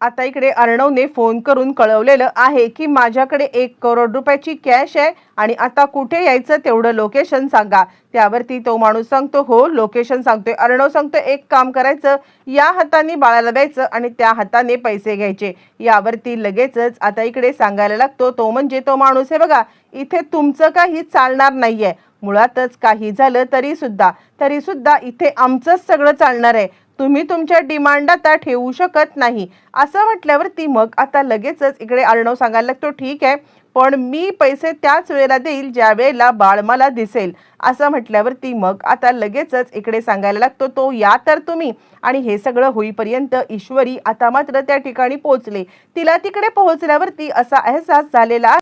आता इकडे अर्णवने फोन करून कळवलेलं आहे की माझ्याकडे 1 करोड रुपयाची कॅश आहे आणि आता कुठे यायचं तेवढं लोकेशन सांगा। त्यावरती तो माणूस सांगतो हो लोकेशन सांगतोय। अर्णव सांगतो एक काम करायचं, या हाताने बाळाला द्यायचं आणि त्या हाताने पैसे घ्यायचे। यावरती लगेचच आता इकडे सांगायला लागतो तो म्हणजे तो माणूस आहे बघा, इथे तुमचं काही चालणार नाहीये। मुळातच काही झालं तरी सुद्धा इथे आमचंच सगळं चालणार आहे। तुम्ही तुमच्या डिमांड आता ठेवू शकत नाही असं म्हटल्यावरती मग आता लगेचच इकडे अर्णव सांगायला लागतो ठीक आहे, पण मी पैसे त्याच वेळेला देईल ज्या वेळेला बाळ मला दिसेल असं म्हटल्यावरती मग आता लगेचच इकडे सांगायला लागतो तो या तर तुम्ही। आणि हे सगळं होईपर्यंत ईश्वरी आता मात्र त्या ठिकाणी पोहोचले। तिला तिकडे पोहोचल्यावरती असा अहसास झालेला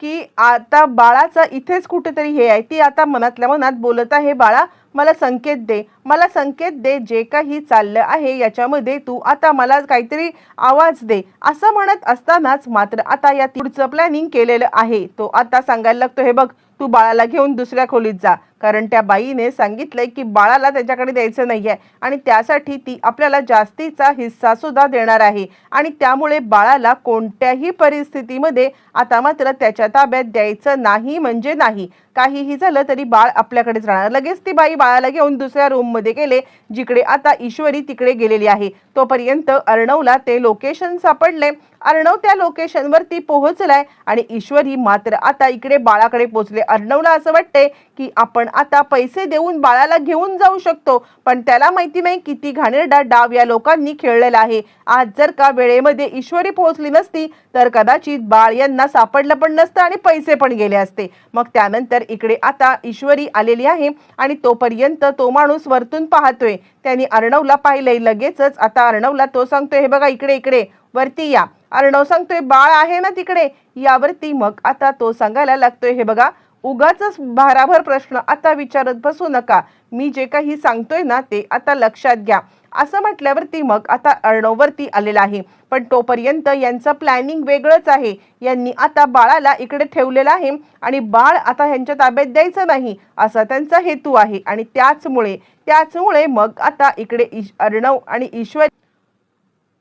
की आता बाळाचा इथेच कुठेतरी हे आहे। ती आता मनातल्या मनात बोलत आहे बाळा मला संकेत दे, मला संकेत दे, जे काही चाललं आहे याच्यामध्ये तू आता मला काहीतरी आवाज दे असं म्हणत असतानाच मात्र आता या पुढचं प्लॅनिंग केलेलं आहे। तो आता सांगायला लागतो हे बघ तू बाळाला घेऊन दुसऱ्या खोलीत जा, कारण त्या बाईने सांगितलंय की बाळाला त्याच्याकडे द्यायचं नाहीये आणि त्यासाठी ती आपल्याला जास्तीचा हिस्सा सुद्धा देणार आहे आणि त्यामुळे बाळाला कोणत्याही परिस्थितीमध्ये आता मात्र त्याच्या ताब्यात द्यायचं नाही म्हणजे नाही। काहीही झालं तरी बाळ आपल्याकडेच राहणार। लगेच ती बाई बाळाला घेऊन दुसऱ्या रूम मध्ये गेले जिकडे आता ईश्वरी तिकडे गेलेली आहे। तोपर्यंत अर्णवला ते लोकेशन सापडले। अर्णव त्या लोकेशन वरती पोहोचलाय आणि ईश्वरी मात्र आता इकडे बाळाकडे पोहोचले। अर्णवला असं वाटते की आपण आता पैसे देऊन बाळाला घेऊन जाऊ शकतो, पण त्याला माहिती नाही किती घाणेरडा डाव या लोकांनी खेळलेला आहे। आज जर का वेळेमध्ये ईश्वरी पोहोचली नसती तर कदाचित बाळ यांना सापडलं पण नसतं आणि पैसे पण गेले असते। मग त्यानंतर इकडे आता ईश्वरी आलेली आहे आणि तोपर्यंत तो माणूस वरतून पाहतोय। त्यांनी अर्णवला पाहिलंय। लगेचच आता अर्णवला तो सांगतोय हे बघा इकडे इकडे वरती या। अर्णव सांगतोय बाळ आहे ना तिकडे। यावरती मग आता तो सांगायला लागतोय हे बघा उगाचच भाराभर प्रश्न आता विचारत बसू नका, मी जे काही सांगतोय ना ते आता लक्षात घ्या असं म्हटल्यावरती मग आता अर्णववरती आलेला आहे। पण तोपर्यंत यांचं प्लॅनिंग वेगळंच आहे। यांनी आता बाळाला इकडे ठेवलेलं आहे आणि बाळ आता ह्यांच्या ताब्यात द्यायचं नाही असा त्यांचा हेतू आहे आणि त्याचमुळे मग आता इकडे अर्णव आणि ईश्वरी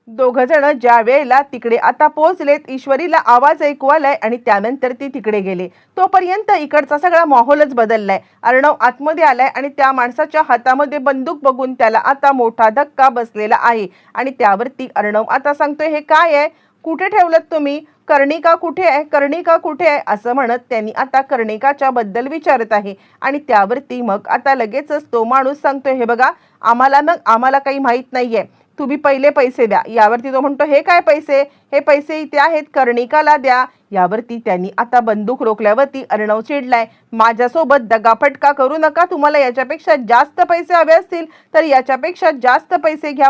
दोघ जण ज्या वेळेला तिकडे आता पोहोचलेत ईश्वरीला आवाज ऐकू आलाय आणि त्यानंतर ती तिकडे गेले। तोपर्यंत इकडचा सगळा माहोलच बदललाय। अर्णव आतमध्ये आलाय आणि त्या माणसाच्या हातामध्ये बंदूक बघून त्याला आता मोठा धक्का बसलेला आहे आणि त्यावरती अर्णव आता सांगतोय हे काय आहे, कुठे ठेवलं तुम्ही, कर्णिका कुठे आहे, कर्णिका कुठे आहे असं म्हणत त्यांनी आता कर्णिकाच्या बद्दल विचारत आहे। आणि त्यावरती मग आता लगेचच तो माणूस सांगतोय हे बघा आम्हाला काही माहित नाहीये, तुम्ही पहिले पैसे द्या। यावरती तो म्हणतो हे काय पैसे, हे पैसे इथे आहेत कर्णिकाला द्या। यावरती त्यांनी आता बंदूक रोखल्यावरती अर्णव चिडलाय, माझ्यासोबत दगाफटका करू नका, तुम्हाला याच्यापेक्षा जास्त पैसे हवे असतील तर याच्यापेक्षा जास्त पैसे घ्या,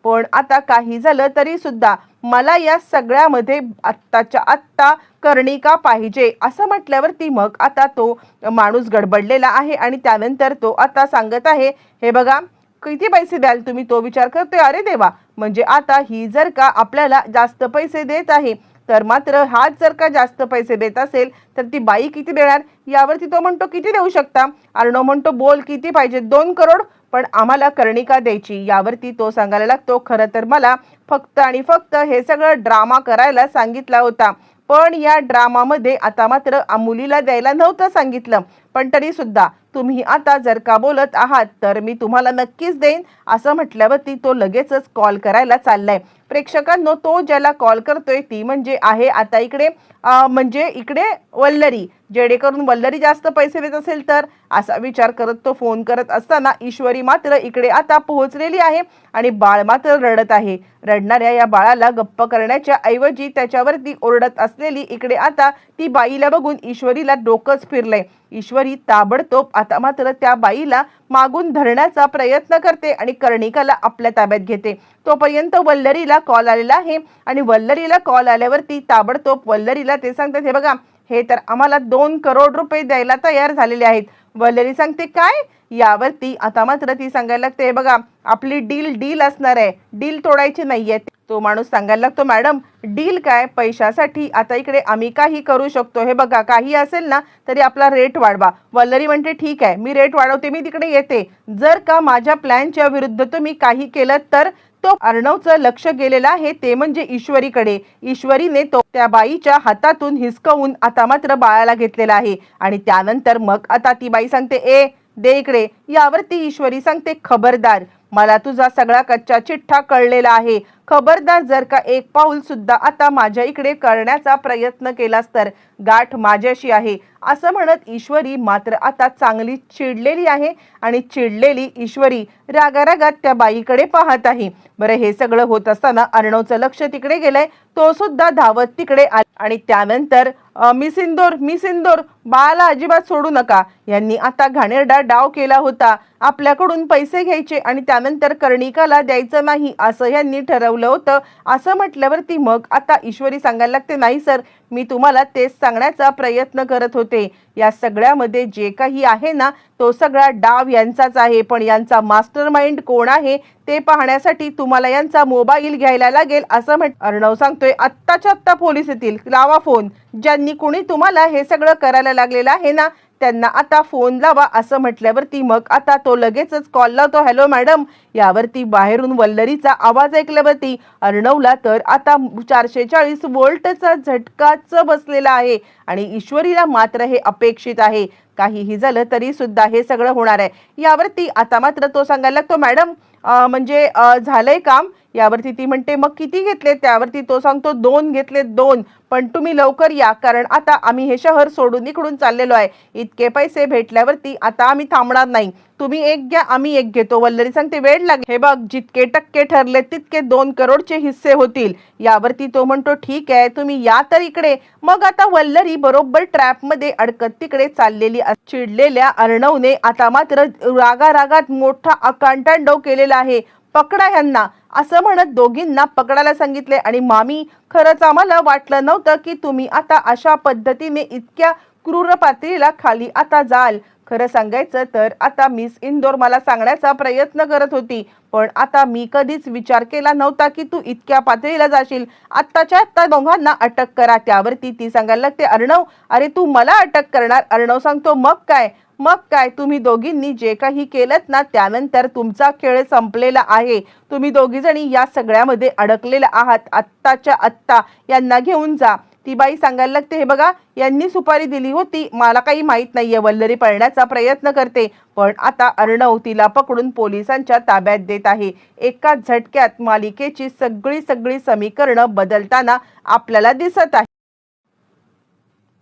पण आता काही झालं तरी सुद्धा मला या सगळ्यामध्ये आत्ताच्या आत्ता कर्णिका पाहिजे असं म्हटल्यावरती मग आता तो माणूस गडबडलेला आहे आणि त्यानंतर तो आता सांगत आहे हे बघा किती पैसे द्याल तुम्ही, तो विचार करतोय अरे देवा, म्हणजे आता ही जर का आपल्याला जास्त पैसे देत आहे तर मात्र हाच जर का जास्त पैसे देत असेल तर ती बाई किती देणार। यावरती तो म्हणतो किती देऊ शकता। अर्णव म्हणतो बोल किती पाहिजे, 2 करोड, पण आम्हाला कर्णिका द्यायची। यावरती तो सांगायला लागतो खरं तर मला फक्त आणि फक्त हे सगळं ड्रामा करायला सांगितला होता, पण या ड्रामामध्ये आता मात्र मुलीला द्यायला नव्हतं सांगितलं, पण तरी सुद्धा तुम्ही आता जर का बोलत आहात तर मी तुम्हाला नक्कीच देईन असं म्हटल्यावरती तो लगेचच कॉल करायला चाललाय। प्रेक्षकांनो तो ज्याला कॉल करतोय ती म्हणजे आहे आता इकडे म्हणजे इकडे वल्लरी, जेणेकरून वल्लरी जास्त पैसे देत असेल तर असा विचार करत तो फोन करत असताना ईश्वरी मात्र इकडे आता पोहोचलेली आहे आणि बाळ मात्र रडत आहे। रडणाऱ्या या बाळाला गप्प करण्याच्या ऐवजी त्याच्यावरती ओरडत असलेली इकडे आता ती बाईला बघून ईश्वरीला डोकंच फिरलंय। ईश्वरी ताबडतोब आता मात्र त्या बाईला मागून धरण्याचा प्रयत्न करते आणि कर्णिकाला आपल्या ताब्यात घेते। तोपर्यंत वल्लरीला कॉल आलेला आहे आणि वल्लरीला कॉल आल्यावरती ताबडतोब वल्लरीला ते सांगतात हे बघा हे तर आम्हाला 2 करोड रुपये द्यायला तयार झालेले आहेत। वल्लरी सांगते काय, यावरती आता मात्र ती सांगायला लागते हे बघा आपली डील असणार आहे, डील तोडायची नाहीये। तो माणूस सांगायला लागतो मॅडम डील काय, पैशासाठी आता इकडे आम्ही काही करू शकतो, हे बघा काही असेल ना तरी आपला रेट वाढवा। वल्लरी म्हणते ठीक आहे मी रेट वाढवते, मी तिकडे येते, जर का माझ्या प्लॅनच्या विरुद्ध तुम्ही काही केलं तर तो अर्णवचं लक्ष गेलेलं आहे ते म्हणजे ईश्वरीकडे. ईश्वरीने तो त्या बाईच्या हातातून हिसकावून आता मात्र बाळाला घेतलेला आहे. आणि त्यानंतर मग आता ती बाई सांगते, ए दे इकडे. यावरती ईश्वरी सांगते, खबरदार, मला तुझा सगळा कच्चा चिठ्ठा कळलेला आहे. खबरदार, जर का एक पाऊल सुद्धा आता माझ्या इकडे करण्याचा प्रयत्न केलास तर गाठ माझ्याशी आहे, असं म्हणत ईश्वरी मात्र आता चांगली चिडलेली आहे. आणि चिडलेली ईश्वरी रागारागात त्या बाईकडे पाहत आहे. बरं, हे सगळं होत असताना अर्णवचं लक्ष तिकडे गेलंय. तो सुद्धा धावत तिकडे आणि त्यानंतर मी सिंदूर, बाळाला अजिबात सोडू नका. यांनी आता घाणेरडा डाव केला होता. आपल्याकडून पैसे घ्यायचे आणि त्यानंतर कर्णिकाला द्यायचं नाही असं यांनी ठरवलं होतं. असं म्हटल्यावरती मग आता ईश्वरी सांगायला लागते, नाही सर, मी तुम्हाला तेच सांगण्याचा प्रयत्न करत होते. या सगळ्यामध्ये जे काही आहे ना, तो सगळा डाव यांचाच आहे. पण यांचा मास्टर माइंड कोण आहे ते पाहण्यासाठी तुम्हाला यांचा मोबाईल घ्यायला लागेल, असं अर्णव सांगतोय. आत्ताच्या आत्ता पोलीस येतील, लावा फोन. ज्यांनी कोणी तुम्हाला हे सगळं करायला लागलेलं आहे ना, त्यांना आता फोन लावा, असं म्हटल्यावरती मग आता तो लगेचच कॉल लावतो. Hello madam. यावरती बाहेरून वल्लरीचा आवाज ऐकल्यावरती अर्णवला तर आता 440 वोल्टचा झटकाच बसलेला आहे. आणि ईश्वरीला मात्र हे अपेक्षित आहे. काहीही झालं तरी सुद्धा हे सगळं होणार आहे. यावरती आता मात्र तो सांगायला लागतो, मॅडम म्हणजे झालंय काम. यावरती ती म्हणते, मग किती घेतले? त्यावरती तो सांगतो, 2 घेतले, 2. पण तुम्ही लवकर या, कारण आता आम्ही हे शहर सोडून इकडून चाललेलो आहे. इतके पैसे भेटल्यावरती आता आम्ही थांबणार नाही. तुम्ही एक घ्या, आम्ही एक घेतो. वल्लरी सांगते, वेळ लागेल. हे बघ, जितके टक्के ठरले तितके 2 करोडचे हिस्से होतील. यावरती तो म्हणतो, ठीक आहे, तुम्ही या तर इकडे. मग आता वल्लरी बरोबर ट्रॅप मध्ये अडकत तिकडे चाललेली. चिडलेल्या अर्णवने आता मात्र रागारागात मोठा आकांतांडव केलेला आहे. पकडा ह्यांना, असं म्हणत दोघींना पकडायला सांगितले. आणि मामी, खरंच आम्हाला वाटलं नव्हतं की तुम्ही आता अशा पद्धतीने इतक्या क्रूर पातळीला खाली आता जाल. खरं सांगायचं तर आता मिस इंदोर मला सांगण्याचा प्रयत्न करत होती, पण आता मी कधीच विचार केला नव्हता की तू इतक्या पातळीला जाशील. आत्ताच्या आत्ता दोघांना अटक करा. त्यावरती ती सांगायला लागते, अर्णव, अरे तू मला अटक करणार? अर्णव सांगतो, मग काय, तुम्ही दोघींनी जे काही केलं ना, त्यानंतर तुमचा खेळ संपलेला आहे. तुम्ही दोघी जणी या सगळ्यामध्ये अडकलेला आहात. आत्ताच्या आत्ता यांना घेऊन जा. ती बाई सांगायला लागते, हे बघा, यांनी सुपारी दिली होती, मला काही माहित नाहीये. वल्लरी पळण्याचा प्रयत्न करते, पण आता अर्णव तिला पकडून पोलिसांच्या ताब्यात देत आहे. एका झटक्यात मालिकेची सगळी समीकरणं बदलताना आपल्याला दिसत आहे.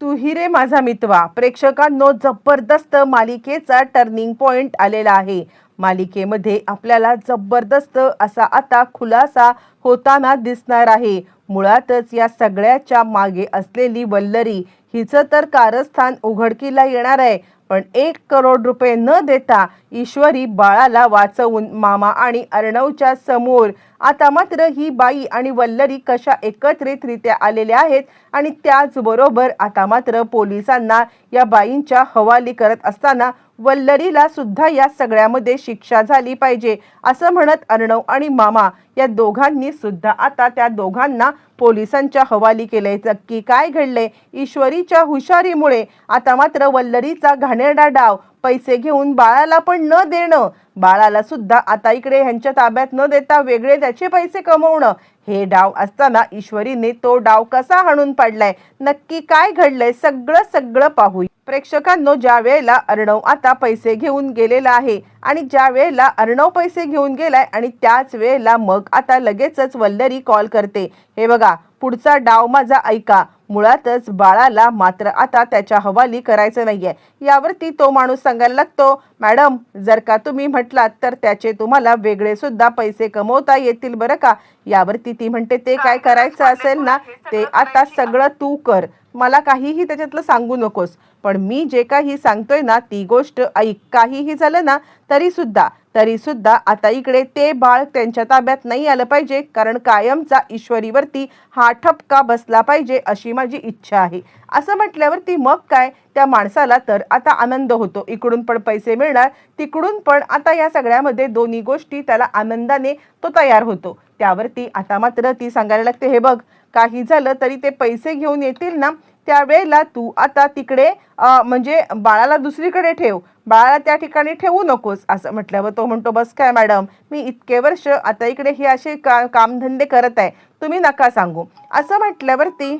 तू ही रे माझा मितवा प्रेक्षकांनो, जबरदस्त मालिकेचा टर्निंग पॉइंट आलेला आहे. मालिकेमध्ये आपल्याला जबरदस्त असा आता खुलासा होताना दिसणार आहे. मुळातच या सगळ्याच्या मागे असलेली वल्लरी हिचं तर कारस्थान उघडकीला येणार आहे. पण 1 करोड रुपये न देता ईश्वरी बाळाला वाचवून मामा आणि अर्णवच्या समोर आता मात्र ही बाई आणि वल्लरी कशा एकत्रितरित्या आलेल्या आहेत. आणि त्याचबरोबर आता मात्र पोलिसांना या बाईंच्या हवाली करत असताना वल्लरीला सुद्धा या सगळ्यामध्ये शिक्षा झाली पाहिजे, असं म्हणत अर्णव आणि मामा या दोघांनी सुद्धा आता त्या दोघांना पोलिसांच्या हवाली केले. नक्की काय घडले? ईश्वरीच्या हुशारीमुळे आता मात्र वल्लरीचा घाणेरडा डाव, पैसे घेऊन बाळाला पण न देणं, बाळाला सुद्धा आता इकडे ह्यांच्या ताब्यात न देता वेगळे त्याचे पैसे कमवणं, हे डाव असताना ईश्वरीने तो डाव कसा हाणून पाडलाय? नक्की काय घडलंय? सगळं पाहू. प्रेक्षकांनो, ज्या वेळेला अर्णव आता पैसे घेऊन गेलेला आहे आणि ज्या वेळेला अर्णव पैसे घेऊन गेलाय आणि त्याच वेळेला मग आता लगेचच वल्लरी कॉल करते, हे बघा, पुढचा डाव माझा ऐका. मुळातच बाळाला मात्र आता त्याच्या हवाली करायचं नाहीये. यावरती तो माणूस सांगायला लागतो, मॅडम, जर का तुम्ही म्हटलात तर त्याचे तुम्हाला वेगळे सुद्धा पैसे कमवता येतील बरं का. यावरती ती म्हणते, ते काय करायचं असेल ना, ते आता सगळं तू कर, मला काहीही त्याच्यातलं सांगू नकोस. पण मी जे काही सांगतोय ना, ती गोष्ट ऐक. काहीही झालं ना तरी सुद्धा आता इकडे ते बाळ त्यांच्या ताब्यात नाही आलं पाहिजे, कारण कायमचा ईश्वरीवरती हा ठपका बसला पाहिजे अशी माझी इच्छा आहे. असं म्हटल्यावरती मग काय, त्या माणसाला तर आता आनंद होतो. इकडून पण पैसे मिळणार, तिकडून पण आता या सगळ्यामध्ये दोन्ही गोष्टी त्याला आनंदाने तो तयार होतो. त्यावरती आता मात्र ती सांगायला लागते, हे बघ, काही झालं तरी ते पैसे घेऊन येतील ना, त्यावेळेला तू आता तिकडे म्हणजे बाळाला दुसरीकडे ठेव, बाळाला त्या ठिकाणी ठेवू नकोस असं म्हटल्यावर तो म्हणतो, बस काय मॅडम, मी इतके वर्ष आता इकडे हे असे कामधंदे करत आहे, तुम्ही नका सांगू असं म्हटल्यावरती